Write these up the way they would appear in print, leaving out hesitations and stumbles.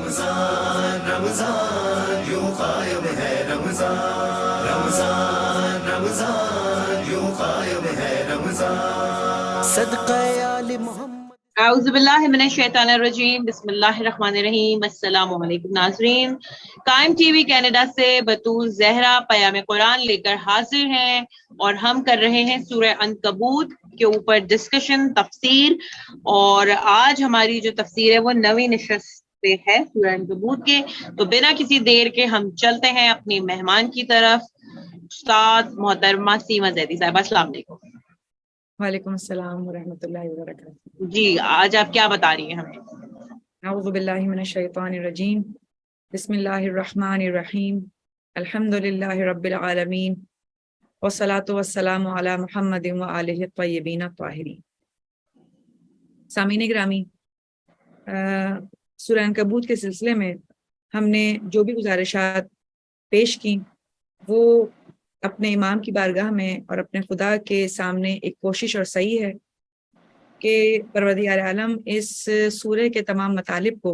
رمضان رمضان یوں قائم ہے رمضان رمضان رمضان یوں قائم ہے رمضان صدقہ آل محمد۔ اعوذ باللہ من الشیطان الرجیم، بسم اللہ الرحمن الرحیم۔ السلام علیکم ناظرین، قائم ٹی وی کینیڈا سے بطول زہرا پیام قرآن لے کر حاضر ہیں اور ہم کر رہے ہیں سورہ عنکبوت کے اوپر ڈسکشن، تفسیر، اور آج ہماری جو تفسیر ہے وہ 9ویں نشست پہ ہے سورہ عنکبوت کے۔ تو بنا کسی دیر کے ہم چلتے ہیں اپنی مہمان کی طرف، استاد محترمہ سیما زیدی صاحبہ۔ السلام علیکم۔ وعلیکم السلام ورحمۃ اللہ وبرکاتہ۔ جی آج آپ کیا بتا رہی ہیں ہمیں؟ اعوذ باللہ من الشیطان الرجیم، بسم اللہ الرحمن الرحیم، الحمد للہ رب العالمین، والصلاة والسلام علی محمد وآلہ الطیبین الطاہرین۔ سامعین گرامی، سورہ عنکبوت کے سلسلے میں ہم نے جو بھی گزارشات پیش کی وہ اپنے امام کی بارگاہ میں اور اپنے خدا کے سامنے ایک کوشش اور سعی ہے کہ پروردگار عالم اس سورہ کے تمام مطالب کو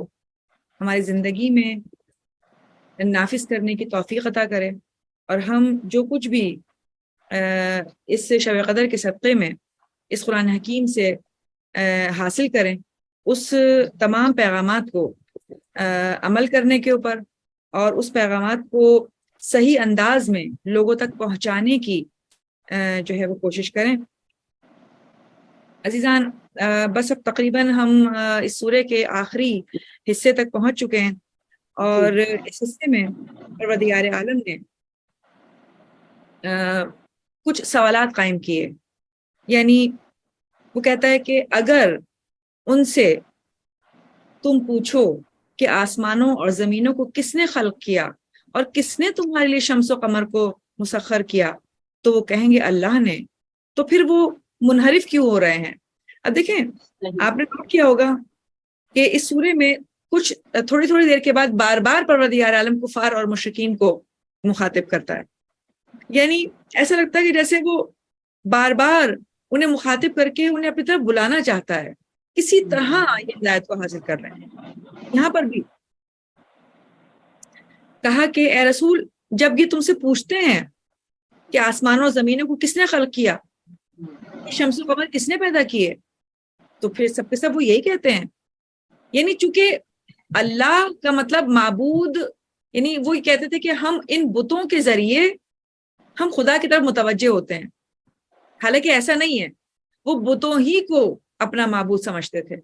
ہماری زندگی میں نافذ کرنے کی توفیق عطا کرے، اور ہم جو کچھ بھی اس شب قدر کے صدقے میں اس قرآن حکیم سے حاصل کریں، اس تمام پیغامات کو عمل کرنے کے اوپر اور اس پیغامات کو صحیح انداز میں لوگوں تک پہنچانے کی جو ہے وہ کوشش کریں۔ عزیزان، بس اب تقریباً ہم اس سورہ کے آخری حصے تک پہنچ چکے ہیں، اور اس حصے میں پروردگار عالم نے کچھ سوالات قائم کیے۔ یعنی وہ کہتا ہے کہ اگر ان سے تم پوچھو کہ آسمانوں اور زمینوں کو کس نے خلق کیا اور کس نے تمہارے لیے شمس و قمر کو مسخر کیا، تو وہ کہیں گے اللہ نے، تو پھر وہ منحرف کیوں ہو رہے ہیں؟ اب دیکھیں، آپ نے نوٹ کیا ہوگا کہ اس سورے میں کچھ تھوڑی تھوڑی دیر کے بعد بار بار پروردگار عالم کفار اور مشرکین کو مخاطب کرتا ہے۔ یعنی ایسا لگتا ہے کہ جیسے وہ بار بار انہیں مخاطب کر کے انہیں اپنی طرف بلانا چاہتا ہے، کسی طرح یہ ہدایت کو حاصل کر رہے ہیں۔ یہاں پر بھی کہا کہ اے رسول، جب یہ تم سے پوچھتے ہیں کہ آسمانوں اور زمینوں کو کس نے خلق کیا، شمس و قمر کس نے پیدا کیے، تو پھر سب کے سب وہ یہی کہتے ہیں۔ یعنی چونکہ اللہ کا مطلب معبود، یعنی وہ یہ کہتے تھے کہ ہم ان بتوں کے ذریعے ہم خدا کی طرف متوجہ ہوتے ہیں، حالانکہ ایسا نہیں ہے، وہ بتوں ہی کو اپنا معبود سمجھتے تھے۔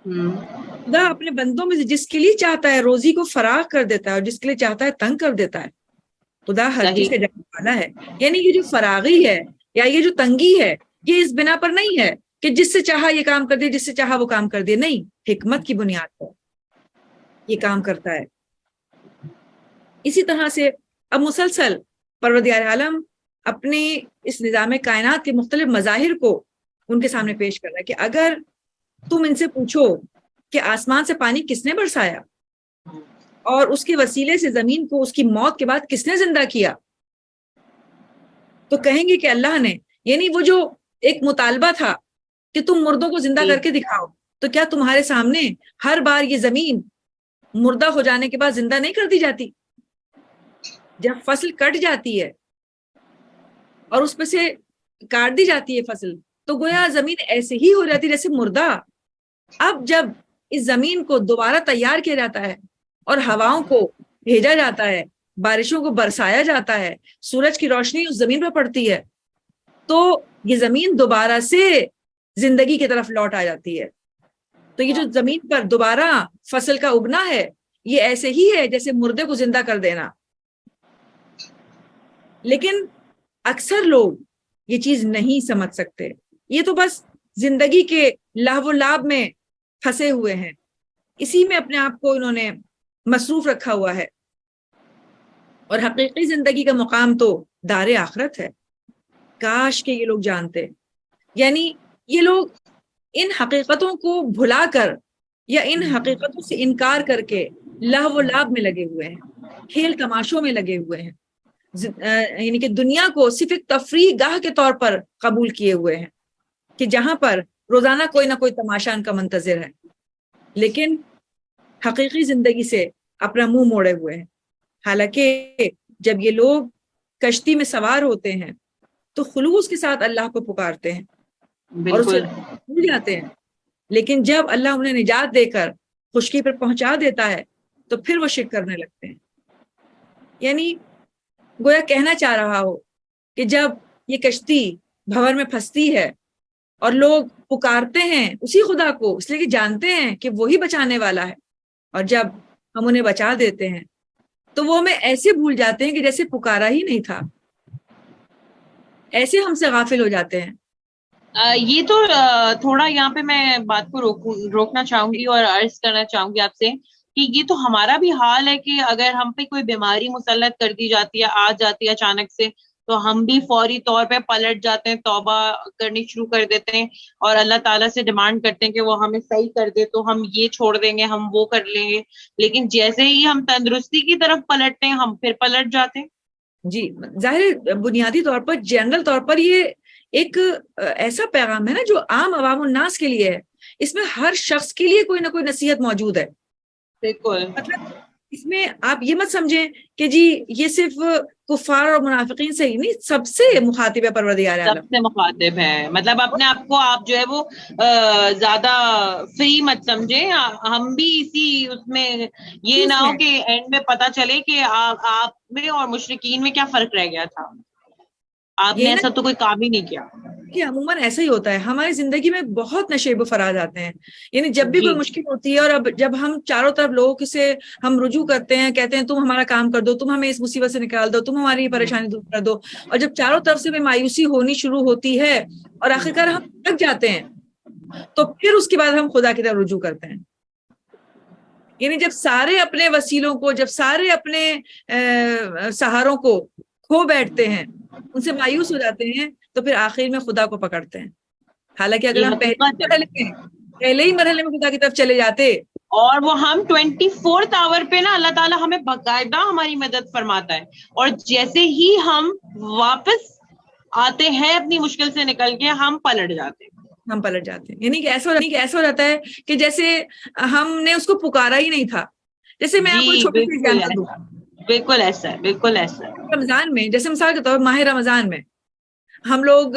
خدا اپنے بندوں میں سے جس کے لیے چاہتا ہے روزی کو فراغ کر دیتا ہے اور جس کے لیے چاہتا ہے تنگ کر دیتا ہے۔ خدا ہر چیز کا جاننے والا ہے۔ یعنی یہ جو فراغی ہے یا یہ جو تنگی ہے، یہ اس بنا پر نہیں ہے کہ جس سے چاہا یہ کام کر دے، جس سے چاہا وہ کام کر دے، نہیں، حکمت کی بنیاد پر یہ کام کرتا ہے۔ اسی طرح سے اب مسلسل پروردگار عالم اپنے اس نظام کائنات کے مختلف مظاہر کو ان کے سامنے پیش کر رہا ہے کہ اگر تم ان سے پوچھو کہ آسمان سے پانی کس نے برسایا اور اس کے وسیلے سے زمین کو اس کی موت کے بعد کس نے زندہ کیا، تو کہیں گے کہ اللہ نے۔ یعنی وہ جو ایک مطالبہ تھا کہ تم مردوں کو زندہ کر کے دکھاؤ، تو کیا تمہارے سامنے ہر بار یہ زمین مردہ ہو جانے کے بعد زندہ نہیں کر دی جاتی؟ جب فصل کٹ جاتی ہے اور اس میں سے کاٹ دی جاتی ہے فصل، تو گویا زمین ایسے ہی ہو جاتی جیسے مردہ۔ اب جب اس زمین کو دوبارہ تیار کیا جاتا ہے اور ہواؤں کو بھیجا جاتا ہے، بارشوں کو برسایا جاتا ہے، سورج کی روشنی اس زمین پر پڑتی ہے، تو یہ زمین دوبارہ سے زندگی کی طرف لوٹ آ جاتی ہے۔ تو یہ جو زمین پر دوبارہ فصل کا اگنا ہے، یہ ایسے ہی ہے جیسے مردے کو زندہ کر دینا۔ لیکن اکثر لوگ یہ چیز نہیں سمجھ سکتے، یہ تو بس زندگی کے لہو و لعب میں پھنسے ہوئے ہیں، اسی میں اپنے آپ کو انہوں نے مصروف رکھا ہوا ہے، اور حقیقی زندگی کا مقام تو دار آخرت ہے۔ کاش کہ یہ لوگ جانتے۔ یعنی یہ لوگ ان حقیقتوں کو بھلا کر یا ان حقیقتوں سے انکار کر کے لہو و لعب میں لگے ہوئے ہیں، کھیل تماشوں میں لگے ہوئے ہیں، یعنی کہ دنیا کو صرف ایک تفریح گاہ کے طور پر قبول کیے ہوئے ہیں کہ جہاں پر روزانہ کوئی نہ کوئی تماشا ان کا منتظر ہے۔ لیکن حقیقی زندگی سے اپنا منہ موڑے ہوئے ہیں. حالانکہ جب یہ لوگ کشتی میں سوار ہوتے ہیں تو خلوص کے ساتھ اللہ کو پکارتے ہیں اور اسے بالکل بھول جاتے ہیں، لیکن جب اللہ انہیں نجات دے کر خشکی پر پہنچا دیتا ہے تو پھر وہ شرک کرنے لگتے ہیں. یعنی گویا کہنا چاہ رہا ہو کہ جب یہ کشتی بھنور میں پھنستی ہے اور لوگ پکارتے ہیں اسی خدا کو اس لیے کہ جانتے ہیں کہ وہی بچانے والا ہے، اور جب ہم انہیں بچا دیتے ہیں تو وہ ہمیں ایسے بھول جاتے ہیں کہ جیسے پکارا ہی نہیں تھا، ایسے ہم سے غافل ہو جاتے ہیں. یہ تو تھوڑا یہاں پہ میں بات کو روکنا چاہوں گی اور عرض کرنا چاہوں گی آپ سے کہ یہ تو ہمارا بھی حال ہے کہ اگر ہم پہ کوئی بیماری مسلط کر دی جاتی ہے، آ جاتی ہے اچانک سے، تو ہم بھی فوری طور پہ پلٹ جاتے ہیں، توبہ کرنی شروع کر دیتے ہیں اور اللہ تعالیٰ سے ڈیمانڈ کرتے ہیں کہ وہ ہمیں صحیح کر دے، تو ہم یہ چھوڑ دیں گے، ہم وہ کر لیں گے. لیکن جیسے ہی ہم تندرستی کی طرف پلٹتے ہیں ہم پھر پلٹ جاتے ہیں. جی ظاہر بنیادی طور پر جنرل طور پر یہ ایک ایسا پیغام ہے نا جو عام عوام الناس کے لیے ہے. اس میں ہر شخص کے لیے کوئی نہ کوئی نصیحت موجود ہے. بالکل مطلب اس میں آپ یہ مت سمجھیں کہ جی یہ صرف کفار اور منافقین سے ہی نہیں، سب سے مخاطب ہے پروردگار سب عالم. سے مخاطب ہے. مطلب اپنے آپ کو آپ جو ہے وہ زیادہ فری مت سمجھیں. ہم بھی اسی اس میں یہ نہ ہو کہ اینڈ میں پتا چلے کہ آپ میں اور مشرکین میں کیا فرق رہ گیا تھا، آپ نے یہ نا ایسا تو کوئی کام ہی نہیں کیا. کہ عموماً ایسا ہی ہوتا ہے ہماری زندگی میں، بہت نشیب و فراز آتے ہیں. یعنی جب بھی جی کوئی مشکل ہوتی ہے اور اب جب ہم چاروں طرف لوگوں سے ہم رجوع کرتے ہیں، کہتے ہیں تم ہمارا کام کر دو، تم ہمیں اس مصیبت سے نکال دو، تم ہماری یہ پریشانی دور کر دو، اور جب چاروں طرف سے مایوسی ہونی شروع ہوتی ہے اور آخرکار ہم تھک جاتے ہیں تو پھر اس کے بعد ہم خدا کی طرف رجوع کرتے ہیں. یعنی جب سارے اپنے وسیلوں کو، جب سارے اپنے سہاروں کو کھو بیٹھتے ہیں، ان سے مایوس ہو جاتے ہیں، تو پھر آخر میں خدا کو پکڑتے ہیں. حالانکہ اگر یہ ہم حقیقت ہے. پہلے ہی مرحلے میں خدا کی طرف چلے جاتے. اور وہ ہم 24th آور پہ نا اللہ تعالیٰ ہمیں باقاعدہ ہماری مدد فرماتا ہے، اور جیسے ہی ہم واپس آتے ہیں اپنی مشکل سے نکل کے ہم پلٹ جاتے ہیں. ہم پلٹ جاتے ہیں. یعنی کہ ایسا ہو جاتا ہے کہ جیسے ہم نے اس کو پکارا ہی نہیں تھا. جیسے میں آپ کو جی چھوٹی سی بالکل ایگزامپل دوں. ایسا، بالکل ایسا ہے، بالکل ایسا ہے. رمضان میں، جیسے مثال کے طور پر ماہ رمضان میں ہم لوگ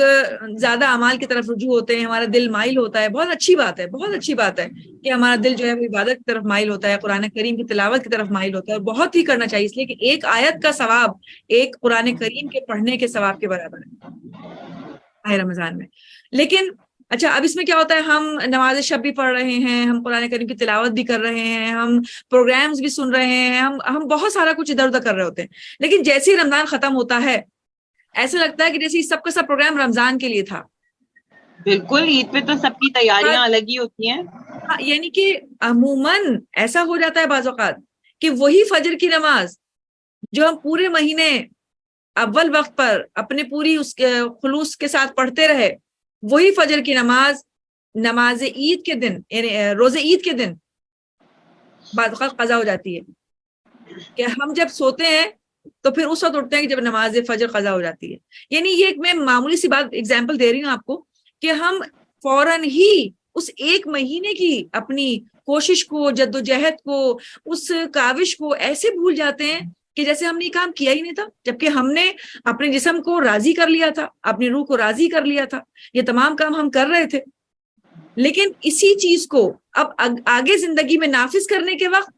زیادہ اعمال کی طرف رجوع ہوتے ہیں، ہمارا دل مائل ہوتا ہے. بہت اچھی بات ہے، بہت اچھی بات ہے کہ ہمارا دل جو ہے وہ عبادت کی طرف مائل ہوتا ہے، قرآن کریم کی تلاوت کی طرف مائل ہوتا ہے، اور بہت ہی کرنا چاہیے، اس لیے کہ ایک آیت کا ثواب ایک قرآن کریم کے پڑھنے کے ثواب کے برابر ہے ماہ رمضان میں. لیکن اچھا، اب اس میں کیا ہوتا ہے، ہم نماز شب بھی پڑھ رہے ہیں، ہم قرآن کریم کی تلاوت بھی کر رہے ہیں، ہم پروگرامز بھی سن رہے ہیں، ہم بہت سارا کچھ ادھر ادھر کر رہے ہوتے ہیں. لیکن جیسے ہی رمضان ختم ہوتا ہے ایسا لگتا ہے کہ جیسے سب کا سب پروگرام رمضان کے لیے تھا. بالکل، عید پہ تو سب کی تیاریاں الگ ہی ہوتی ہیں. یعنی کہ عموماً ایسا ہو جاتا ہے بعض اوقات کہ وہی فجر کی نماز جو ہم پورے مہینے اول وقت پر اپنے پوری اس خلوص کے ساتھ پڑھتے رہے، وہی فجر کی نماز عید کے دن، یعنی روز عید کے دن بعض اوقات قضا ہو جاتی ہے. کہ ہم جب سوتے ہیں تو پھر اس وقت اٹھتے ہیں کہ جب نماز فجر قضا ہو جاتی ہے. یعنی یہ ایک میں معمولی سی بات ایگزامپل دے رہی ہوں آپ کو کہ ہم فوراً ہی اس ایک مہینے کی اپنی کوشش کو، جد و جہد کو، اس کاوش کو ایسے بھول جاتے ہیں کہ جیسے ہم نے یہ کام کیا ہی نہیں تھا، جبکہ ہم نے اپنے جسم کو راضی کر لیا تھا، اپنی روح کو راضی کر لیا تھا، یہ تمام کام ہم کر رہے تھے. لیکن اسی چیز کو اب آگے زندگی میں نافذ کرنے کے وقت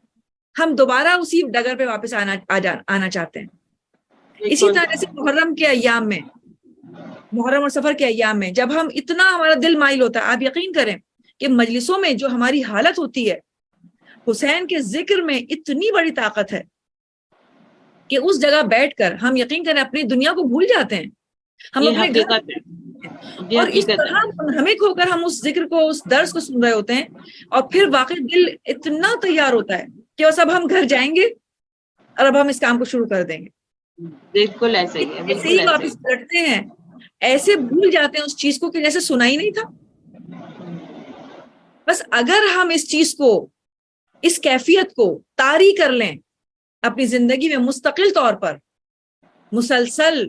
ہم دوبارہ اسی ڈگر پہ واپس آنا چاہتے ہیں. اسی طرح سے محرم کے ایام میں، محرم اور سفر کے ایام میں جب ہم اتنا ہمارا دل مائل ہوتا ہے، آپ یقین کریں کہ مجلسوں میں جو ہماری حالت ہوتی ہے، حسین کے ذکر میں اتنی بڑی طاقت ہے کہ اس جگہ بیٹھ کر ہم یقین کریں اپنی دنیا کو بھول جاتے ہیں. ہم یہ اپنے گھر حقیقت ہے، یہ اور اس حقیقت طرح ہے. منہمک ہو کر ہم اس ذکر کو، اس درس کو سن رہے ہوتے ہیں، اور پھر واقعی دل اتنا تیار ہوتا ہے کہ بس اب ہم گھر جائیں گے اور اب ہم اس کام کو شروع کر دیں گے. بالکل ایسا ہی ہے، ایسے بالکل ہی ایسا ہی. واپس پلٹتے ہیں، ایسے بھول جاتے ہیں اس چیز کو کہ جیسے سنا ہی نہیں تھا. بس اگر ہم اس چیز کو، اس کیفیت کو طاری کر لیں اپنی زندگی میں مستقل طور پر، مسلسل،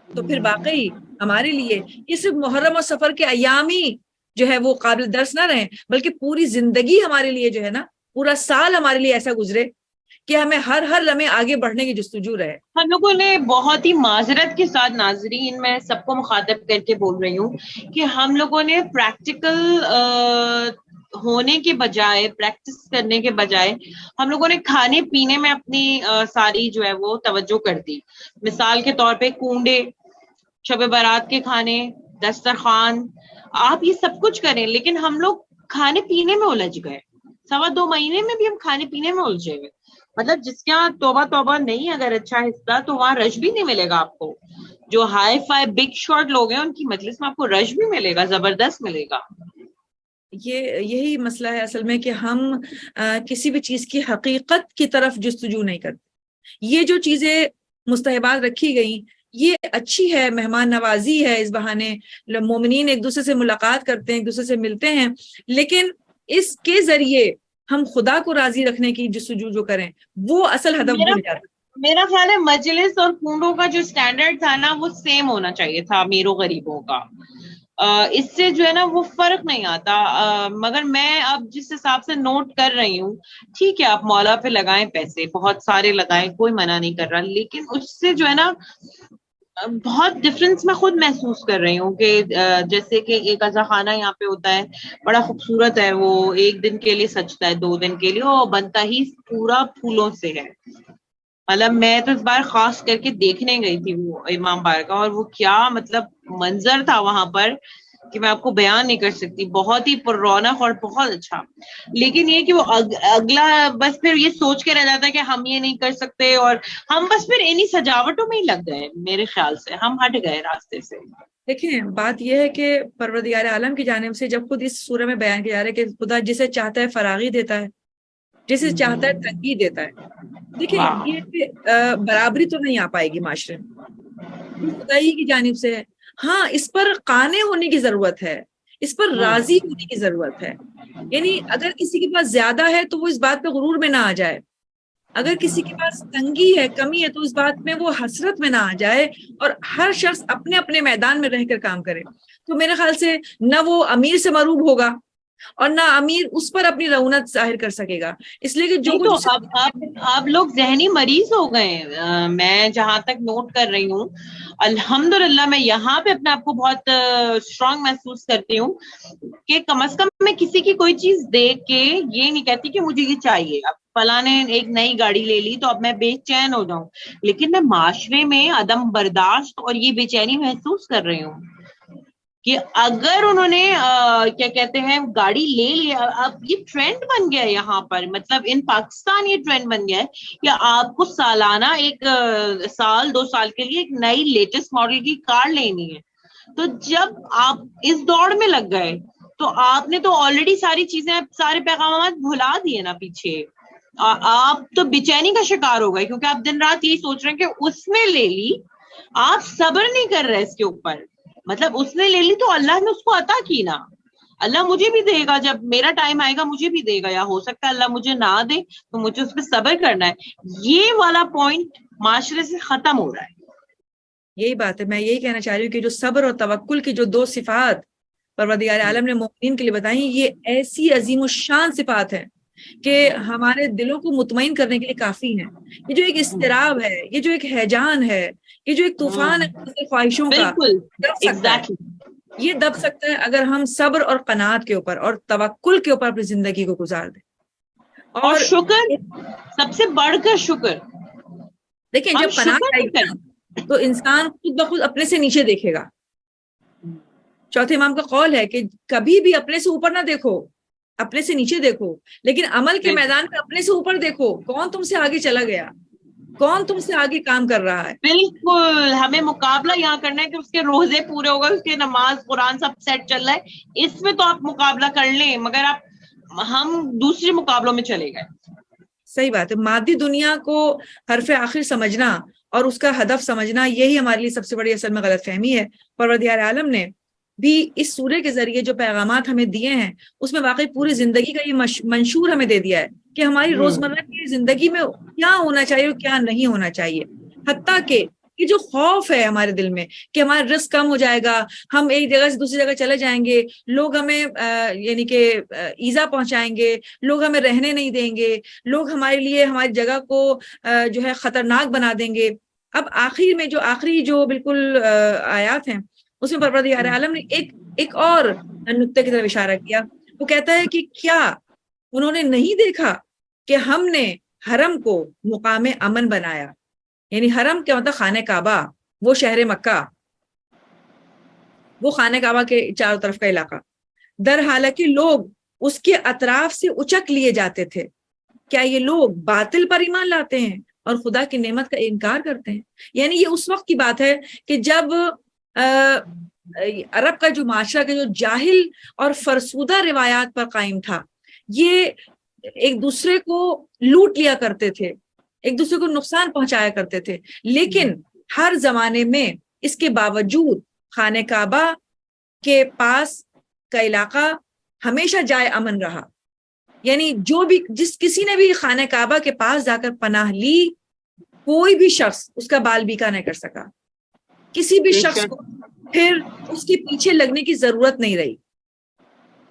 تو پھر واقعی ہمارے لیے یہ صرف محرم اور سفر کے ایام ہی جو ہے وہ قابل درس نہ رہیں، بلکہ پوری زندگی ہمارے لیے جو ہے نا پورا سال ہمارے لیے ایسا گزرے کہ ہمیں ہر لمحے آگے بڑھنے کی جستجو رہے. ہم لوگوں نے بہت ہی معذرت کے ساتھ ناظرین، میں سب کو مخاطب کر کے بول رہی ہوں کہ ہم لوگوں نے پریکٹیکل ہونے کے بجائے، پریکٹس کرنے کے بجائے ہم لوگوں نے کھانے پینے میں اپنی ساری جو ہے وہ توجہ کر دی. مثال کے طور پہ کنڈے، شب برات کے کھانے، دسترخوان، آپ یہ سب کچھ کریں، لیکن ہم لوگ کھانے پینے میں الجھ گئے. 2.25 مہینے میں بھی ہم کھانے پینے میں الجھے ہوئے. مطلب جس کے یہاں توبہ نہیں اگر اچھا حصہ، تو وہاں رش بھی نہیں ملے گا آپ کو. جو ہائی فائی بگ شاٹ لوگ ہیں ان کی مجلس میں آپ کو رش بھی ملے گا، زبردست ملے گا. یہی مسئلہ ہے اصل میں کہ ہم کسی بھی چیز کی حقیقت کی طرف جستجو نہیں کرتے. یہ جو چیزیں مستحبات رکھی گئیں یہ اچھی ہے، مہمان نوازی ہے، اس بہانے مومنین ایک دوسرے سے ملاقات کرتے ہیں، ایک دوسرے سے ملتے ہیں، لیکن اس کے ذریعے ہم خدا کو راضی رکھنے کی جستجو جو کریں وہ اصل ہدف بھول جاتا ہے. میرا خیال ہے مجلس اور کنڈوں کا جو سٹینڈرڈ تھا نا وہ سیم ہونا چاہیے تھا امیر و غریبوں کا. اس سے جو ہے نا وہ فرق نہیں آتا. مگر میں اب جس حساب سے نوٹ کر رہی ہوں، ٹھیک ہے آپ مولا پہ لگائیں پیسے، بہت سارے لگائیں، کوئی منع نہیں کر رہا، لیکن اس سے جو ہے نا بہت ڈفرنس میں خود محسوس کر رہی ہوں کہ جیسے کہ ایک عزا خانہ یہاں پہ ہوتا ہے، بڑا خوبصورت ہے، وہ 1 دن کے لیے سجتا ہے، 2 دن کے لیے، اور بنتا ہی پورا پھولوں سے ہے. مطلب میں تو اس بار خاص کر کے دیکھنے گئی تھی وہ امام باڑہ کا، اور وہ کیا مطلب منظر تھا وہاں پر کہ میں آپ کو بیان نہیں کر سکتی. بہت ہی پر رونق اور بہت اچھا. لیکن یہ کہ وہ اگلا بس پھر یہ سوچ کے رہ جاتا ہے کہ ہم یہ نہیں کر سکتے، اور ہم بس پھر انہی سجاوٹوں میں ہی لگ گئے. میرے خیال سے ہم ہٹ گئے راستے سے. دیکھیں بات یہ ہے کہ پروردگار عالم کی جانب سے جب خود اس سورہ میں بیان کیا جا رہا ہے کہ خدا جسے چاہتا ہے فراغی دیتا ہے، جسے چاہتا ہے تنگی دیتا ہے. دیکھیں یہ برابری تو نہیں آ پائے گی معاشرے میں، خدائی کی جانب سے ہے. ہاں اس پر قانع ہونے کی ضرورت ہے، اس پر راضی ہونے کی ضرورت ہے. یعنی اگر کسی کے پاس زیادہ ہے تو وہ اس بات پہ غرور میں نہ آ جائے، اگر کسی کے پاس تنگی ہے، کمی ہے، تو اس بات میں وہ حسرت میں نہ آ جائے، اور ہر شخص اپنے اپنے میدان میں رہ کر کام کرے. تو میرے خیال سے نہ وہ امیر سے مروب ہوگا اور نہ امیر اس پر اپنی رعونت ظاہر کر سکے گا. اس لیے کہ جو نہیں تو آپ لوگ ذہنی مریض ہو گئے. میں جہاں تک نوٹ کر رہی ہوں، الحمدللہ میں یہاں پہ اپنے آپ کو بہت اسٹرانگ محسوس کرتی ہوں کہ کم از کم میں کسی کی کوئی چیز دیکھ کے یہ نہیں کہتی کہ مجھے یہ چاہیے. اب فلاں نے ایک نئی گاڑی لے لی تو اب میں بے چین ہو جاؤں، لیکن میں معاشرے میں عدم برداشت اور یہ بے چینی محسوس کر رہی ہوں کہ اگر انہوں نے کیا کہتے ہیں گاڑی لے لیا، اب یہ ٹرینڈ بن گیا ہے یہاں پر، مطلب ان پاکستان یہ ٹرینڈ بن گیا ہے کہ آپ کو سالانہ 1 سال 2 سال کے لیے ایک نئی لیٹسٹ ماڈل کی کار لینی ہے. تو جب آپ اس دوڑ میں لگ گئے تو آپ نے تو آلریڈی ساری چیزیں، سارے پیغامات بھلا دیے نا پیچھے. آپ تو بے چینی کا شکار ہو گئے کیونکہ آپ دن رات یہی سوچ رہے ہیں کہ اس نے لے لی، آپ صبر نہیں کر رہے اس کے اوپر. مطلب اس نے لے لی تو اللہ نے اس کو عطا کی نا، اللہ مجھے بھی دے گا، جب میرا ٹائم آئے گا مجھے بھی دے گا، یا ہو سکتا ہے اللہ مجھے نہ دے تو مجھے اس پہ صبر کرنا ہے. یہ والا پوائنٹ معاشرے سے ختم ہو رہا ہے. یہی بات ہے، میں یہی کہنا چاہ رہی ہوں کہ جو صبر اور توکل کی جو 2 صفات پروردگار عالم نے مومنین کے لیے بتائیں، یہ ایسی عظیم الشان صفات ہیں کہ ہمارے دلوں کو مطمئن کرنے کے لیے کافی ہیں. یہ جو ایک اضطراب ہے، یہ جو ایک ہیجان ہے، یہ جو ایک طوفان ہے خواہشوں کا، بالکل دب سکتا ہے. یہ دب سکتا ہے اگر ہم صبر اور قناعت کے اوپر اور توکل کے اوپر اپنی زندگی کو گزار دیں. اور شکر، سب سے بڑھ کر شکر. دیکھیں جب قناعت آئے گی نا تو انسان خود بخود اپنے سے نیچے دیکھے گا. چوتھے امام کا قول ہے کہ کبھی بھی اپنے سے اوپر نہ دیکھو، اپنے سے نیچے دیکھو، لیکن عمل کے میدان میں اپنے سے اوپر دیکھو. کون تم سے آگے چلا گیا، کون تم سے آگے کام کر رہا ہے. بالکل ہمیں مقابلہ یہاں کرنا ہے کہ اس کے روزے پورے ہو گئے، اس کے نماز قرآن سب سیٹ چل رہا ہے، اس میں تو آپ مقابلہ کر لیں، مگر ہم دوسرے مقابلوں میں چلے گئے. صحیح بات ہے. مادی دنیا کو حرف آخر سمجھنا اور اس کا ہدف سمجھنا، یہی ہمارے لیے سب سے بڑی اصل میں غلط فہمی ہے. پروردگار عالم نے بھی اس سورے کے ذریعے جو پیغامات ہمیں دیے ہیں اس میں واقعی پوری زندگی کا یہ منشور ہمیں دے دیا ہے کہ ہماری روزمرہ کی زندگی میں کیا ہونا چاہیے اور کیا نہیں ہونا چاہیے. حتیٰ کہ یہ جو خوف ہے ہمارے دل میں کہ ہمارا رزق کم ہو جائے گا، ہم ایک جگہ سے دوسری جگہ چلے جائیں گے، لوگ ہمیں یعنی کہ ایذا پہنچائیں گے، لوگ ہمیں رہنے نہیں دیں گے، لوگ ہمارے لیے ہماری جگہ کو جو ہے خطرناک بنا دیں گے. اب آخر میں جو آخری جو بالکل آیات ہیں اس میں پروردگار عالم نے ایک اور نقطے کی طرف اشارہ کیا. وہ کہتا ہے کہ کیا انہوں نے نہیں دیکھا کہ ہم نے حرم کو مقام امن بنایا. یعنی حرم کیا مطلب خانہ کعبہ، وہ شہر مکہ، وہ خانہ کعبہ کے چاروں طرف کا علاقہ. در حالانکہ لوگ اس کے اطراف سے اچک لیے جاتے تھے. کیا یہ لوگ باطل پر ایمان لاتے ہیں اور خدا کی نعمت کا انکار کرتے ہیں؟ یعنی یہ اس وقت کی بات ہے کہ جب عرب کا جو معاشرہ کا جو جاہل اور فرسودہ روایات پر قائم تھا، یہ ایک دوسرے کو لوٹ لیا کرتے تھے، ایک دوسرے کو نقصان پہنچایا کرتے تھے. لیکن ہر زمانے میں اس کے باوجود خانہ کعبہ کے پاس کا علاقہ ہمیشہ جائے امن رہا. یعنی جو بھی کسی نے بھی خانہ کعبہ کے پاس جا کر پناہ لی، کوئی بھی شخص اس کا بال بیکا نہیں کر سکا. کسی بھی شخص کو پھر اس کے پیچھے لگنے کی ضرورت نہیں رہی.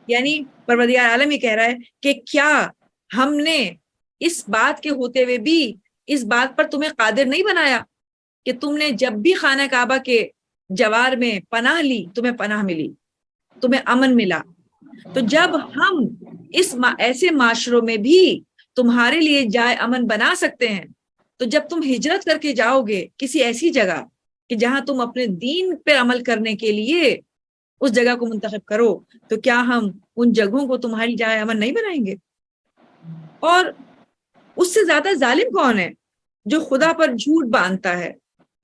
یعنی پروردگار عالم یہ کہہ رہا ہے کہ کیا ہم نے اس بات کے ہوتے ہوئے بھی اس بات پر تمہیں قادر نہیں بنایا کہ تم نے جب بھی خانہ کعبہ کے جوار میں پناہ لی، تمہیں پناہ ملی، تمہیں امن ملا. تو جب ہم ایسے معاشروں میں بھی تمہارے لیے جائے امن بنا سکتے ہیں، تو جب تم ہجرت کر کے جاؤ گے کسی ایسی جگہ کہ جہاں تم اپنے دین پر عمل کرنے کے لیے اس جگہ کو منتخب کرو، تو کیا ہم ان جگہوں کو تمہاری جائے امن نہیں بنائیں گے؟ اور اس سے زیادہ ظالم کون ہے جو خدا پر جھوٹ باندھتا ہے،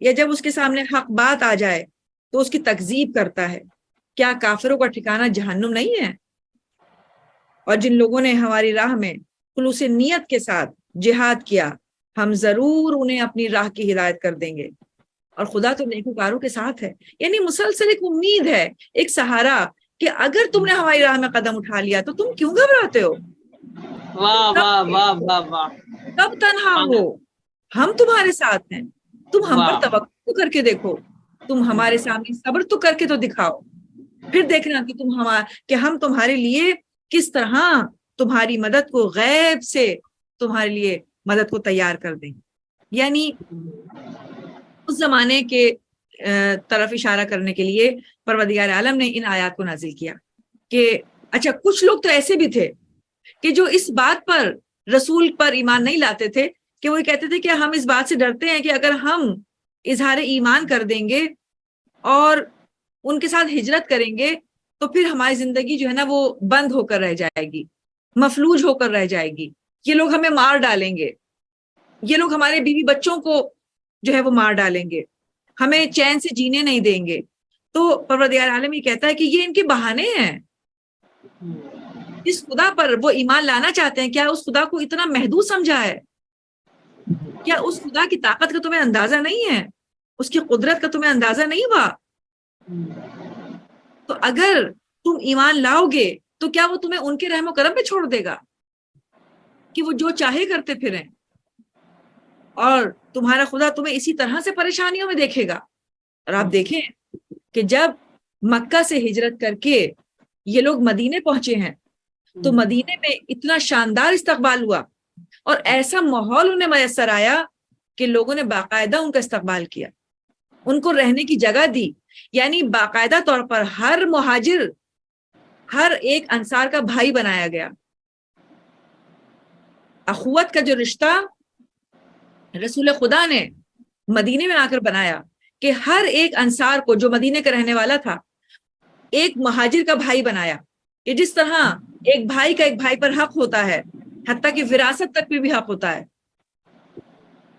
یا جب اس کے سامنے حق بات آ جائے تو اس کی تکذیب کرتا ہے؟ کیا کافروں کا ٹھکانہ جہنم نہیں ہے؟ اور جن لوگوں نے ہماری راہ میں خلوص نیت کے ساتھ جہاد کیا، ہم ضرور انہیں اپنی راہ کی ہدایت کر دیں گے، اور خدا تو نیکوکاروں کے ساتھ ہے. یعنی مسلسل ایک امید ہے، ایک سہارا کہ اگر تم نے ہماری راہ میں قدم اٹھا لیا تو تم کیوں گھبراتے ہو؟ واہ واہ واہ واہ واہ. کب تنہا ہو، ہم تمہارے ساتھ ہیں. تم ہم پر توقع کر کے دیکھو، تم ہمارے سامنے صبر تو کر کے تو دکھاؤ، پھر دیکھنا کہ ہم تمہارے لیے کس طرح تمہاری مدد کو غیب سے تمہارے لیے مدد کو تیار کر دیں. یعنی اس زمانے کے طرف اشارہ کرنے کے لیے پروردگار عالم نے ان آیات کو نازل کیا کہ اچھا کچھ لوگ تو ایسے بھی تھے کہ جو اس بات پر رسول پر ایمان نہیں لاتے تھے کہ وہ کہتے تھے کہ ہم اس بات سے ڈرتے ہیں کہ اگر ہم اظہار ایمان کر دیں گے اور ان کے ساتھ ہجرت کریں گے تو پھر ہماری زندگی جو ہے نا وہ بند ہو کر رہ جائے گی، مفلوج ہو کر رہ جائے گی، یہ لوگ ہمیں مار ڈالیں گے، یہ لوگ ہمارے بیوی بچوں کو جو ہے وہ مار ڈالیں گے، ہمیں چین سے جینے نہیں دیں گے. تو پروردگار عالم یہ کہتا ہے کہ یہ ان کے بہانے ہیں. اس خدا پر وہ ایمان لانا چاہتے ہیں، کیا اس خدا کو اتنا محدود سمجھا ہے؟ کیا اس خدا کی طاقت کا تمہیں اندازہ نہیں ہے؟ اس کی قدرت کا تمہیں اندازہ نہیں ہوا؟ تو اگر تم ایمان لاؤ گے تو کیا وہ تمہیں ان کے رحم و کرم پہ چھوڑ دے گا کہ وہ جو چاہے کرتے پھریں، اور تمہارا خدا تمہیں اسی طرح سے پریشانیوں میں دیکھے گا؟ اور آپ دیکھیں کہ جب مکہ سے ہجرت کر کے یہ لوگ مدینے پہنچے ہیں تو مدینے میں اتنا شاندار استقبال ہوا اور ایسا ماحول انہیں میسر آیا کہ لوگوں نے باقاعدہ ان کا استقبال کیا، ان کو رہنے کی جگہ دی. یعنی باقاعدہ طور پر ہر مہاجر ہر ایک انصار کا بھائی بنایا گیا. اخوت کا جو رشتہ رسول خدا نے مدینے میں آ کر بنایا کہ ہر ایک انصار کو جو مدینے کا رہنے والا تھا ایک مہاجر کا بھائی بنایا، کہ جس طرح ایک بھائی کا ایک بھائی پر حق ہوتا ہے، حتیٰ کہ وراثت تک بھی حق ہوتا ہے،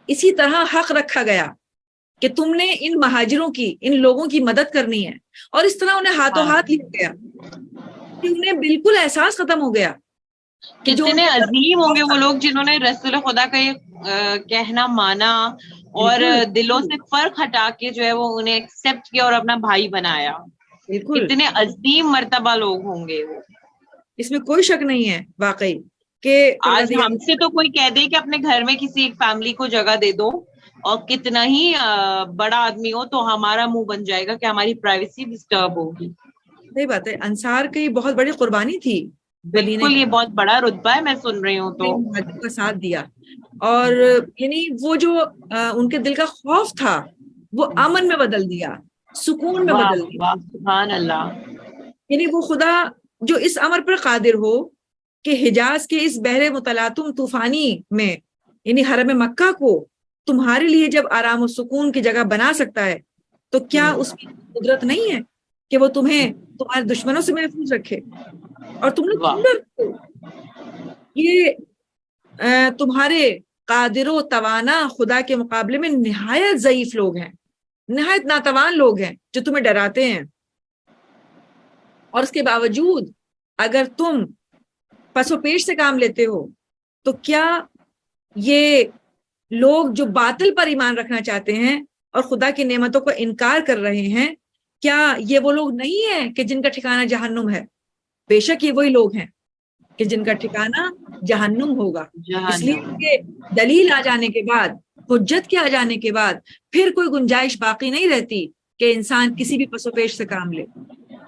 اسی طرح حق رکھا گیا کہ تم نے ان مہاجروں کی، ان لوگوں کی مدد کرنی ہے. اور اس طرح انہیں ہاتھوں ہاتھ لیا گیا کہ انہیں بالکل احساس ختم ہو گیا کہ جو کتنے عظیم ہوں گے وہ لوگ جنہوں نے رسول خدا کا یہ کہنا مانا اور دلوں سے فرق ہٹا کے جو ہے وہ انہیں ایکسپٹ کیا اور اپنا بھائی بنایا. بالکل کتنے عظیم مرتبہ لوگ ہوں گے وہ. اس میں کوئی شک نہیں ہے واقعی کہ آج ہم سے تو کوئی کہہ دے کہ اپنے گھر میں کسی ایک فیملی کو جگہ دے دو اور کتنا ہی بڑا آدمی ہو تو ہمارا منہ بن جائے گا کہ ہماری پرائیویسی ڈسٹرب ہوگی. صحیح بات ہے. انصار کی بہت بڑی قربانی تھی مدینے بالکل، یہ بہت بڑا رتبہ ہے، میں سن رہی ہوں تو. مہاجروں کا ساتھ دیا. اور یعنی وہ جو ان کے دل کا خوف تھا وہ امن میں بدل دیا, سکون میں واہ بدل دیا. واہ، سبحان اللہ. یعنی وہ خدا جو اس امر پر قادر ہو کہ حجاز کے اس بحر متلاطم طوفانی میں یعنی حرم مکہ کو تمہارے لیے جب آرام و سکون کی جگہ بنا سکتا ہے تو کیا اس کی قدرت نہیں ہے کہ وہ تمہیں تمہارے دشمنوں سے محفوظ رکھے؟ اور تم لوگ کیوں واہ. ڈرتے ہو؟ یہ تمہارے قادر و توانا خدا کے مقابلے میں نہایت ضعیف لوگ ہیں, نہایت ناتوان لوگ ہیں جو تمہیں ڈراتے ہیں. اور اس کے باوجود اگر تم پس و پیش سے کام لیتے ہو تو کیا یہ لوگ جو باطل پر ایمان رکھنا چاہتے ہیں اور خدا کی نعمتوں کو انکار کر رہے ہیں, کیا یہ وہ لوگ نہیں ہیں کہ جن کا ٹھکانہ جہنم ہے؟ بے شک یہ وہی لوگ ہیں کہ جن کا ٹھکانہ جہنم ہوگا. اس لیے جہنم. کہ دلیل آ جانے کے بعد, حجت کے آ جانے کے بعد پھر کوئی گنجائش باقی نہیں رہتی کہ انسان کسی بھی پس و پیش سے کام لے,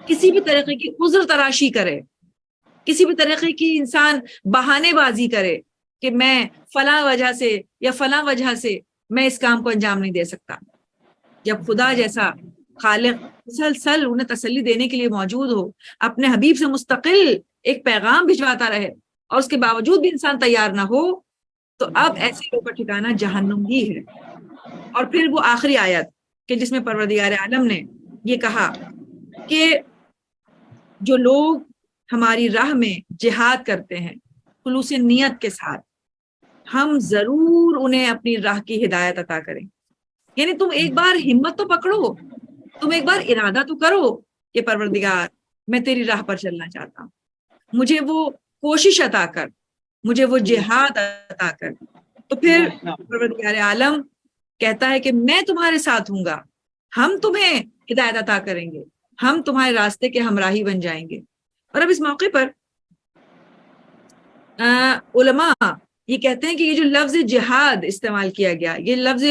کسی بھی طریقے کی عذر تراشی کرے, کسی بھی طریقے کی انسان بہانے بازی کرے کہ میں فلاں وجہ سے یا فلاں وجہ سے میں اس کام کو انجام نہیں دے سکتا. جب خدا جیسا خالق مسلسل انہیں تسلی دینے کے لیے موجود ہو, اپنے حبیب سے مستقل ایک پیغام بھجواتا رہے اور اس کے باوجود بھی انسان تیار نہ ہو, تو اب ایسے لوگوں کا ٹھکانہ جہنم ہی ہے. اور پھر وہ آخری آیت کہ جس میں پروردگار عالم نے یہ کہا کہ جو لوگ ہماری راہ میں جہاد کرتے ہیں خلوص نیت کے ساتھ, ہم ضرور انہیں اپنی راہ کی ہدایت عطا کریں. یعنی تم ایک بار ہمت تو پکڑو, تم ایک بار ارادہ تو کرو کہ پروردگار میں تیری راہ پر چلنا چاہتا ہوں, مجھے وہ کوشش عطا کر, مجھے وہ جہاد عطا کر. تو پھر پروردگار عالم کہتا ہے کہ میں تمہارے ساتھ ہوں گا, ہم تمہیں ہدایت عطا کریں گے, ہم تمہارے راستے کے ہمراہی بن جائیں گے. اور اب اس موقع پر علماء یہ کہتے ہیں کہ یہ جو لفظ جہاد استعمال کیا گیا, یہ لفظ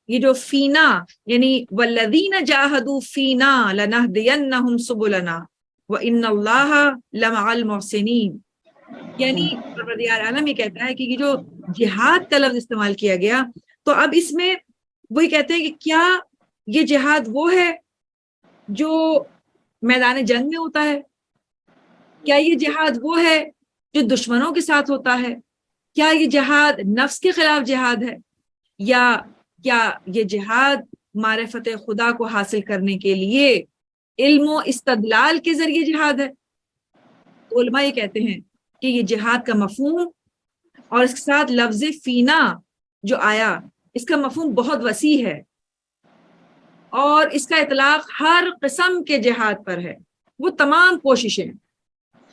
یہ جو فینا یعنی والذین جاہدوا فینا لنہدینہم سبلنا وان اللہ لمع المحسنین, یعنی پروردگار عالم یہ کہتا ہے کہ یہ جو جہاد کا لفظ استعمال کیا گیا, تو اب اس میں وہی کہتے ہیں کہ کیا یہ جہاد وہ ہے جو میدان جنگ میں ہوتا ہے؟ کیا یہ جہاد وہ ہے جو دشمنوں کے ساتھ ہوتا ہے؟ کیا یہ جہاد نفس کے خلاف جہاد ہے, یا کیا یہ جہاد معرفت خدا کو حاصل کرنے کے لیے علم و استدلال کے ذریعے جہاد ہے؟ تو علماء یہ کہتے ہیں کہ یہ جہاد کا مفہوم اور اس کے ساتھ لفظ فینا جو آیا, اس کا مفہوم بہت وسیع ہے اور اس کا اطلاق ہر قسم کے جہاد پر ہے, وہ تمام کوششیں.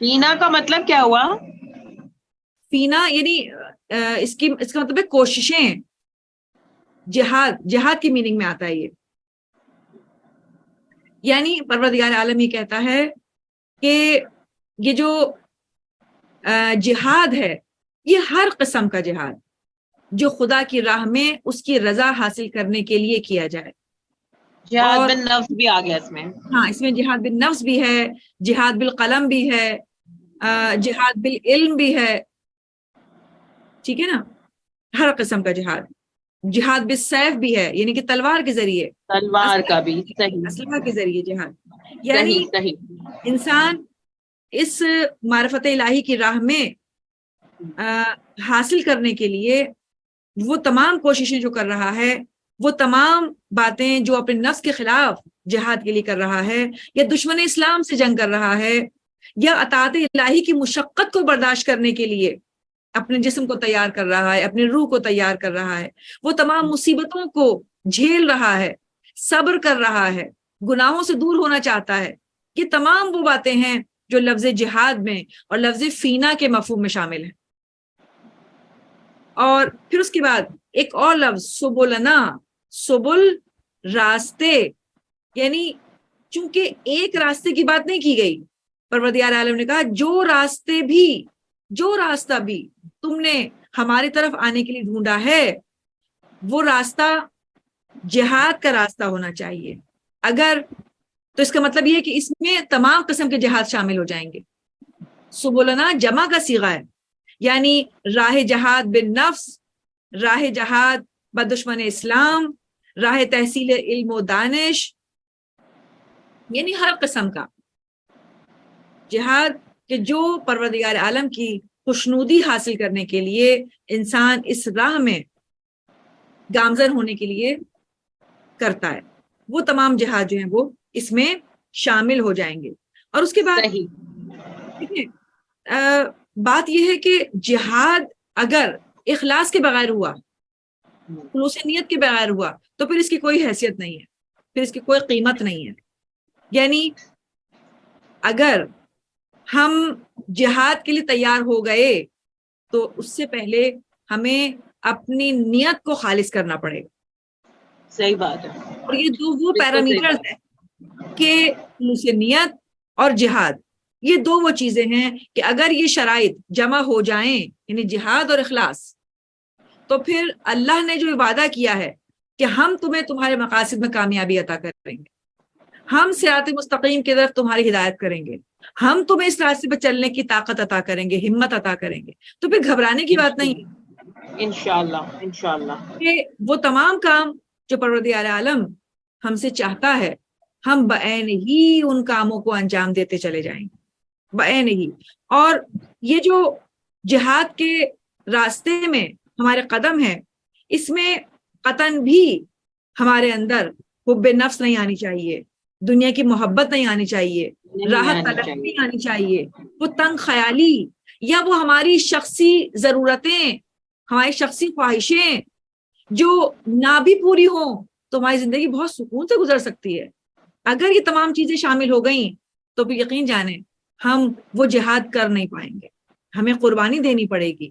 فینا کا مطلب کیا ہوا؟ فینا یعنی اس کا مطلب ہے کوششیں, جہاد کی میننگ میں آتا ہے یہ. یعنی پروردگار عالم یہ کہتا ہے کہ یہ جو جہاد ہے یہ ہر قسم کا جہاد جو خدا کی راہ میں اس کی رضا حاصل کرنے کے لیے کیا جائے. جہاد بن نفس بھی آ گیا اس میں. ہاں, اس میں جہاد بن نفس بھی ہے, جہاد بالقلم بھی ہے, جہاد بالعلم بھی ہے, ٹھیک ہے نا, ہر قسم کا جہاد. جہاد بالسیف بھی ہے یعنی کہ تلوار کے ذریعے, تلوار کا بھی. صحیح, اسلحہ کے ذریعے جہاد. یعنی صحیح. انسان اس معرفت الہی کی راہ میں حاصل کرنے کے لیے وہ تمام کوششیں جو کر رہا ہے, وہ تمام باتیں جو اپنے نفس کے خلاف جہاد کے لیے کر رہا ہے, یا دشمن اسلام سے جنگ کر رہا ہے, یا اطاعت الہی کی مشقت کو برداشت کرنے کے لیے اپنے جسم کو تیار کر رہا ہے, اپنے روح کو تیار کر رہا ہے, وہ تمام مصیبتوں کو جھیل رہا ہے, صبر کر رہا ہے, گناہوں سے دور ہونا چاہتا ہے, یہ تمام وہ باتیں ہیں جو لفظ جہاد میں اور لفظ فینا کے مفہوم میں شامل ہیں. اور پھر اس کے بعد ایک اور لفظ سبلنا, سبل راستے, یعنی چونکہ ایک راستے کی بات نہیں کی گئی, پروردگار عالم نے کہا جو راستہ بھی تم نے ہماری طرف آنے کے لیے ڈھونڈا ہے وہ راستہ جہاد کا راستہ ہونا چاہیے. اگر تو اس کا مطلب یہ ہے کہ اس میں تمام قسم کے جہاد شامل ہو جائیں گے. سبلنا جمع کا صیغہ ہے، یعنی راہ جہاد بالنفس، راہ جہاد بدشمن اسلام، راہ تحصیل علم و دانش، یعنی ہر قسم کا جہاد کہ جو پروردگار عالم کی خوشنودی حاصل کرنے کے لیے انسان اس راہ میں گامزن ہونے کے لیے کرتا ہے، وہ تمام جہاد جو ہیں وہ اس میں شامل ہو جائیں گے. اور اس کے بعد صحیح. بات یہ ہے کہ جہاد اگر اخلاص کے بغیر ہوا، خلوص نیت کے بغیر ہوا، تو پھر اس کی کوئی حیثیت نہیں ہے، پھر اس کی کوئی قیمت نہیں ہے. یعنی اگر ہم جہاد کے لیے تیار ہو گئے تو اس سے پہلے ہمیں اپنی نیت کو خالص کرنا پڑے گا. صحیح بات ہے. اور یہ دو وہ بالکل صحیح پیرامیٹرز بات. ہیں کہ خلوص نیت اور جہاد، یہ دو وہ چیزیں ہیں کہ اگر یہ شرائط جمع ہو جائیں، یعنی جہاد اور اخلاص، تو پھر اللہ نے جو وعدہ کیا ہے کہ ہم تمہیں تمہارے مقاصد میں کامیابی عطا کریں گے، ہم صراط مستقیم کی طرف تمہاری ہدایت کریں گے، ہم تمہیں اس راستے پہ چلنے کی طاقت عطا کریں گے، ہمت عطا کریں گے، تو پھر گھبرانے کی بات نہیں ہے. انشاءاللہ انشاءاللہ. کہ وہ تمام کام جو پروردگار عالم ہم سے چاہتا ہے، ہم بعین ہی ان کاموں کو انجام دیتے چلے جائیں گے، بعین ہی. اور یہ جو جہاد کے راستے میں ہمارے قدم ہے، اس میں قطعاً بھی ہمارے اندر حب نفس نہیں آنی چاہیے، دنیا کی محبت نہیں آنی چاہیے، راحت طلبی نہیں آنی چاہیے، وہ تنگ خیالی یا وہ ہماری شخصی ضرورتیں، ہماری شخصی خواہشیں جو نہ بھی پوری ہوں تو ہماری زندگی بہت سکون سے گزر سکتی ہے. اگر یہ تمام چیزیں شامل ہو گئیں تو پھر یقین جانیں ہم وہ جہاد کر نہیں پائیں گے، ہمیں قربانی دینی پڑے گی.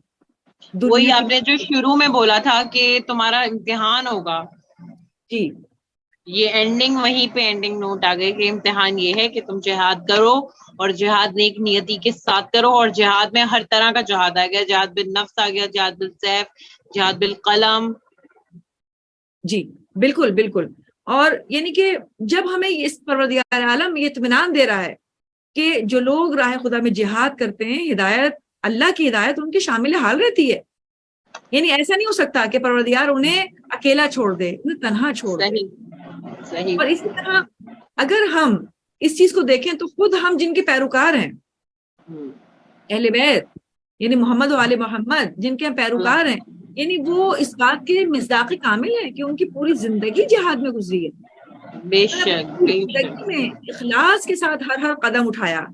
وہی دنیا آپ نے جو شروع میں بولا تھا کہ تمہارا امتحان ہوگا، جی یہ اینڈنگ وہیں پہ اینڈنگ نوٹ آ گئی کہ امتحان یہ ہے کہ تم جہاد کرو، اور جہاد نیک نیتی کے ساتھ کرو. اور جہاد میں ہر طرح کا جہاد آ گیا، جہاد بالنفس آ گیا، جہاد بالسیف، جہاد بالقلم. جی بالکل بالکل. اور یعنی کہ جب ہمیں اس پروردگار عالم یہ اطمینان دے رہا ہے کہ جو لوگ راہ خدا میں جہاد کرتے ہیں، ہدایت، اللہ کی ہدایت ان کے شامل حال رہتی ہے. یعنی ایسا نہیں ہو سکتا کہ پروردگار انہیں اکیلا چھوڑ دے، انہیں تنہا چھوڑ دے. صحیح صحیح. اور اسی طرح اگر ہم اس چیز کو دیکھیں تو خود ہم جن کے پیروکار ہیں، اہل بیت یعنی محمد و آل محمد جن کے ہم پیروکار ہیں، یعنی وہ اس بات کے مصداق کامل ہیں کہ ان کی پوری زندگی جہاد میں گزری ہے. بے مطلب شک پوری بے زندگی شک. میں اخلاص کے ساتھ ہر قدم اٹھایا،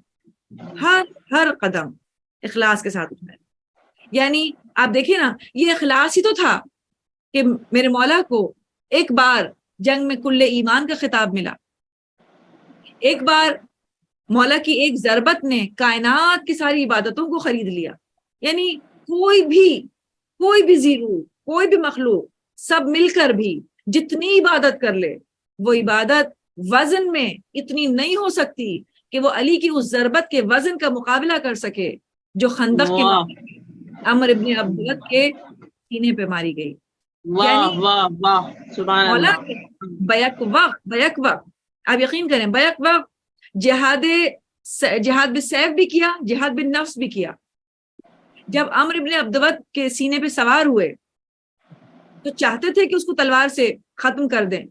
ہر قدم اخلاص کے ساتھ اٹھایا. یعنی آپ دیکھیں نا، یہ اخلاص ہی تو تھا کہ میرے مولا کو ایک بار جنگ میں کل ایمان کا خطاب ملا، ایک بار مولا کی ایک ضربت نے کائنات کی ساری عبادتوں کو خرید لیا. یعنی کوئی بھی زیرو، کوئی بھی مخلوق، سب مل کر بھی جتنی عبادت کر لے، وہ عبادت وزن میں اتنی نہیں ہو سکتی کہ وہ علی کی اس ضربت کے وزن کا مقابلہ کر سکے جو خندق کے واہ موقع عمر ابن عبدت کے سینے پہ ماری گئی. یعنی واہ واہ واہ سبحان مولا اللہ. کے بیک وقت آپ یقین کریں، بیک وقت جہاد بالسیف بھی کیا، جہاد بالنفس بھی کیا. جب عمر ابن عبدت کے سینے پہ سوار ہوئے تو چاہتے تھے کہ اس کو تلوار سے ختم کر دیں،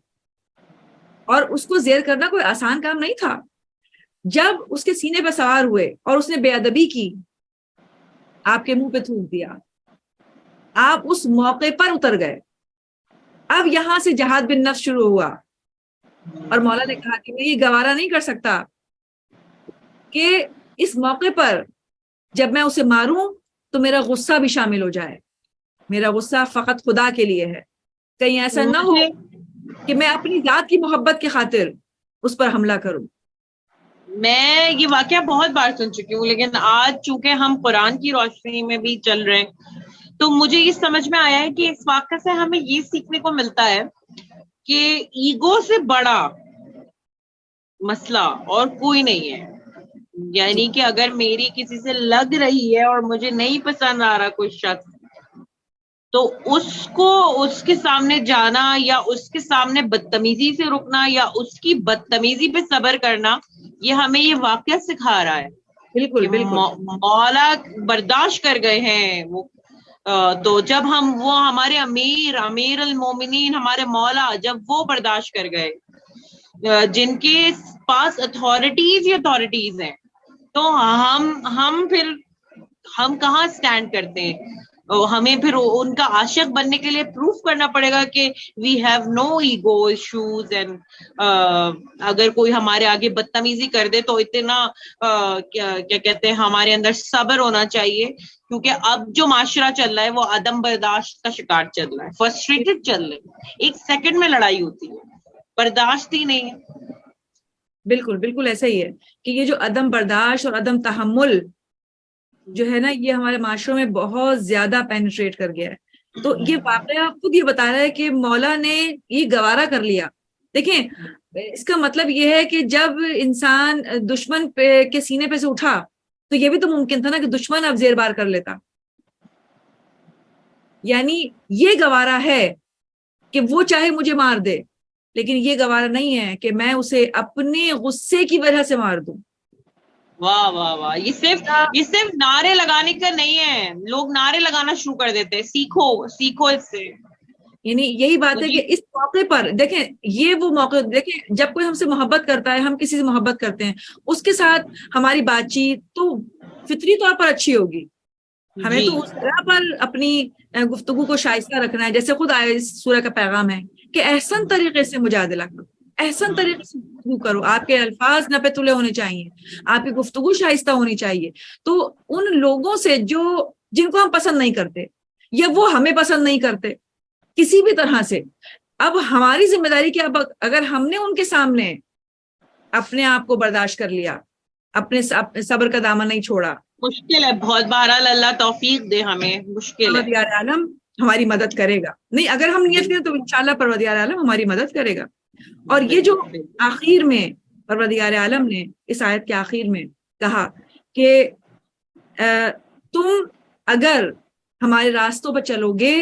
اور اس کو زیر کرنا کوئی آسان کام نہیں تھا. جب اس کے سینے پہ سوار ہوئے اور اس نے بے ادبی کی، آپ کے منہ پہ تھوک دیا، آپ اس موقع پر اتر گئے. اب یہاں سے جہاد بالنفس شروع ہوا، اور مولا نے کہا کہ میں یہ گوارا نہیں کر سکتا کہ اس موقع پر جب میں اسے ماروں تو میرا غصہ بھی شامل ہو جائے. میرا غصہ فقط خدا کے لیے ہے، کہیں ایسا نہ ہو کہ میں اپنی ذات کی محبت کی خاطر اس پر حملہ کروں. میں یہ واقعہ بہت بار سن چکی ہوں، لیکن آج چونکہ ہم قرآن کی روشنی میں بھی چل رہے ہیں تو مجھے یہ سمجھ میں آیا ہے کہ اس واقعہ سے ہمیں یہ سیکھنے کو ملتا ہے کہ ایگو سے بڑا مسئلہ اور کوئی نہیں ہے. یعنی کہ اگر میری کسی سے لگ رہی ہے اور مجھے نہیں پسند آ رہا کوئی شخص، تو اس کے سامنے جانا یا اس کے سامنے بدتمیزی سے رکنا یا اس کی بدتمیزی پہ صبر کرنا، یہ ہمیں یہ واقعہ سکھا رہا ہے بالکل کہ بالکل مولا برداشت کر گئے ہیں وہ. تو جب وہ ہمارے امیر المومنین ہمارے مولا جب وہ برداشت کر گئے، جن کے پاس اتھارٹیز ہیں، تو ہم کہاں سٹینڈ کرتے ہیں؟ ہمیں پھر ان کا عاشق بننے کے لیے پروف کرنا پڑے گا کہ we have no ego issues. And اگر کوئی ہمارے آگے بدتمیزی کر دے تو اتنا کیا کہتے ہیں، ہمارے اندر صبر ہونا چاہیے، کیونکہ اب جو معاشرہ چل رہا ہے وہ عدم برداشت کا شکار چل رہا ہے، فرسٹریٹڈ چل رہے ہیں، ایک سیکنڈ میں لڑائی ہوتی ہے، برداشت ہی نہیں ہے. بالکل بالکل ایسا ہی ہے کہ یہ جو عدم برداشت اور عدم تحمل جو ہے نا، یہ ہمارے معاشروں میں بہت زیادہ پینیٹریٹ کر گیا ہے. تو یہ واقعہ خود یہ بتا رہا ہے کہ مولا نے یہ گوارا کر لیا. دیکھیں اس کا مطلب یہ ہے کہ جب انسان دشمن کے سینے پہ سے اٹھا تو یہ بھی تو ممکن تھا نا کہ دشمن اب زیر بار کر لیتا. یعنی یہ گوارا ہے کہ وہ چاہے مجھے مار دے، لیکن یہ گوارا نہیں ہے کہ میں اسے اپنے غصے کی وجہ سے مار دوں. واہ واہ واہ، یہ صرف نعرے لگانے کا نہیں ہے. لوگ نعرے لگانا شروع کر دیتے ہیں، سیکھو اس سے. یعنی یہی بات ہے کہ اس موقع پر دیکھیں، یہ وہ موقع دیکھیں جب کوئی ہم سے محبت کرتا ہے، ہم کسی سے محبت کرتے ہیں، اس کے ساتھ ہماری بات چیت تو فطری طور پر اچھی ہوگی. ہمیں تو اس طرح پر اپنی گفتگو کو شائستہ رکھنا ہے، جیسے خود آئے اس سورہ کا پیغام ہے کہ احسن طریقے سے مجادلہ کرو، احسن طریقے سے گفتگو کرو، آپ کے الفاظ نپے تلے ہونے چاہیے، آپ کی گفتگو شائستہ ہونی چاہیے. تو ان لوگوں سے جن کو ہم پسند نہیں کرتے یا وہ ہمیں پسند نہیں کرتے کسی بھی طرح سے، اب ہماری ذمہ داری کہ اب اگر ہم نے ان کے سامنے اپنے آپ کو برداشت کر لیا، اپنے صبر کا دامن نہیں چھوڑا. مشکل ہے بہت، بہرحال اللہ توفیق دے ہمیں، مشکل ہے. پروردگار عالم ہماری مدد کرے گا. نہیں، اگر ہم نیت کریں تو انشاءاللہ پروردگار عالم ہماری مدد کرے گا. اور یہ جو آخر میں پروردگار عالم نے اس آیت کے آخر میں کہا کہ تم اگر ہمارے راستوں پر چلو گے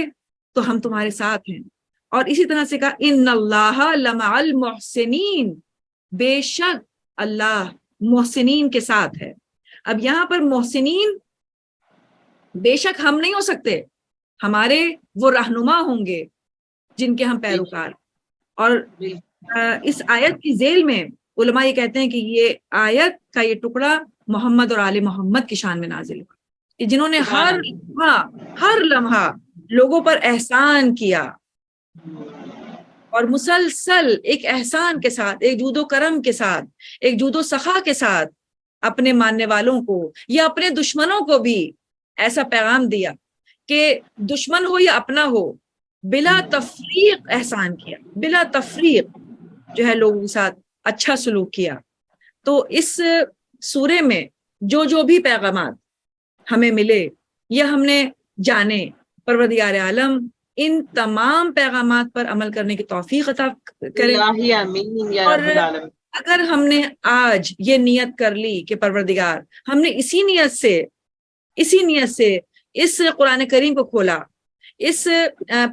تو ہم تمہارے ساتھ ہیں. اور اسی طرح سے کہا ان اللہ لمع المحسنین، بے شک اللہ محسنین کے ساتھ ہے. اب یہاں پر محسنین بے شک ہم نہیں ہو سکتے، ہمارے وہ رہنما ہوں گے جن کے ہم پیروکار. اور اس آیت کی ذیل میں علماء یہ کہتے ہیں کہ یہ آیت کا یہ ٹکڑا محمد اور آل محمد کی شان میں نازل ہوا، کہ جنہوں نے ہر لمحہ لوگوں پر احسان کیا اور مسلسل ایک احسان کے ساتھ، ایک جود و کرم کے ساتھ، ایک جود و سخا کے ساتھ اپنے ماننے والوں کو یا اپنے دشمنوں کو بھی ایسا پیغام دیا کہ دشمن ہو یا اپنا ہو، بلا تفریق احسان کیا، بلا تفریق جو ہے لوگوں کے ساتھ اچھا سلوک کیا. تو اس سورے میں جو بھی پیغامات ہمیں ملے یا ہم نے جانے، پروردگار عالم ان تمام پیغامات پر عمل کرنے کی توفیق عطا کرے. اور اگر ہم نے آج یہ نیت کر لی کہ پروردگار، ہم نے اسی نیت سے اس قرآن کریم کو کھولا، اس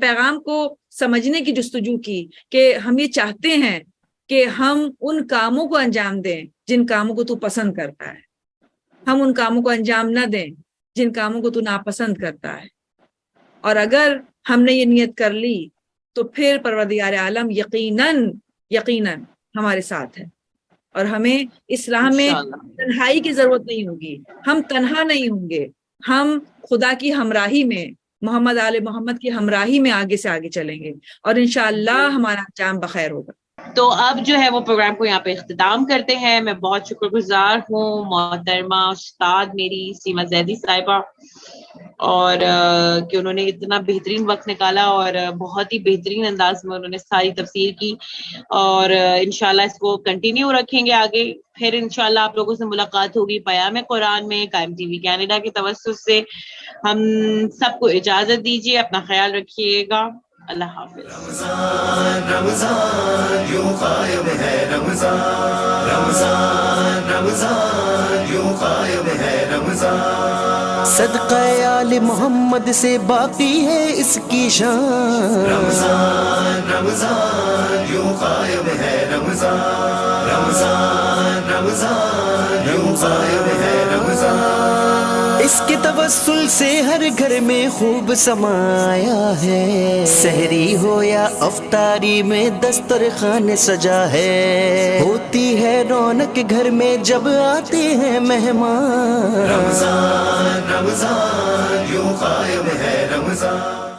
پیغام کو سمجھنے کی جستجو کی کہ ہم یہ چاہتے ہیں کہ ہم ان کاموں کو انجام دیں جن کاموں کو تو پسند کرتا ہے، ہم ان کاموں کو انجام نہ دیں جن کاموں کو تو ناپسند کرتا ہے. اور اگر ہم نے یہ نیت کر لی تو پھر پروردگار عالم یقیناً ہمارے ساتھ ہے، اور ہمیں اس راہ میں تنہائی کی ضرورت نہیں ہوگی، ہم تنہا نہیں ہوں گے، ہم خدا کی ہمراہی میں، محمد آل محمد کی ہمراہی میں آگے سے آگے چلیں گے، اور انشاءاللہ ہمارا انجام بخیر ہوگا. تو اب جو ہے وہ پروگرام کو یہاں پہ اختتام کرتے ہیں. میں بہت شکر گزار ہوں محترمہ استاد میری سیما زیدی صاحبہ، اور کہ انہوں نے اتنا بہترین وقت نکالا اور بہت ہی بہترین انداز میں انہوں نے ساری تفسیر کی، اور انشاءاللہ اس کو کنٹینیو رکھیں گے آگے. پھر انشاءاللہ آپ لوگوں سے ملاقات ہوگی پیام قرآن میں قائم ٹی وی کینیڈا کے توسط سے. ہم سب کو اجازت دیجیے، اپنا خیال رکھیے گا. اللہ حافظ. رمضان یوں قائم ہے رمضان رمضان رمضان یوں قائم ہے رمضان صدقہ آل محمد سے باقی ہے اس کی شان رمضان رمضان یوں قائم ہے رمضان رمضان رمضان یوں قائم ہے رمضان اس کے توسل سے ہر گھر میں خوب سمایا ہے سحری ہو یا افطاری میں دسترخوان سجا ہے ہوتی ہے رونق گھر میں جب آتے ہیں مہمان رمضان رمضان یوں قائم ہے رمضان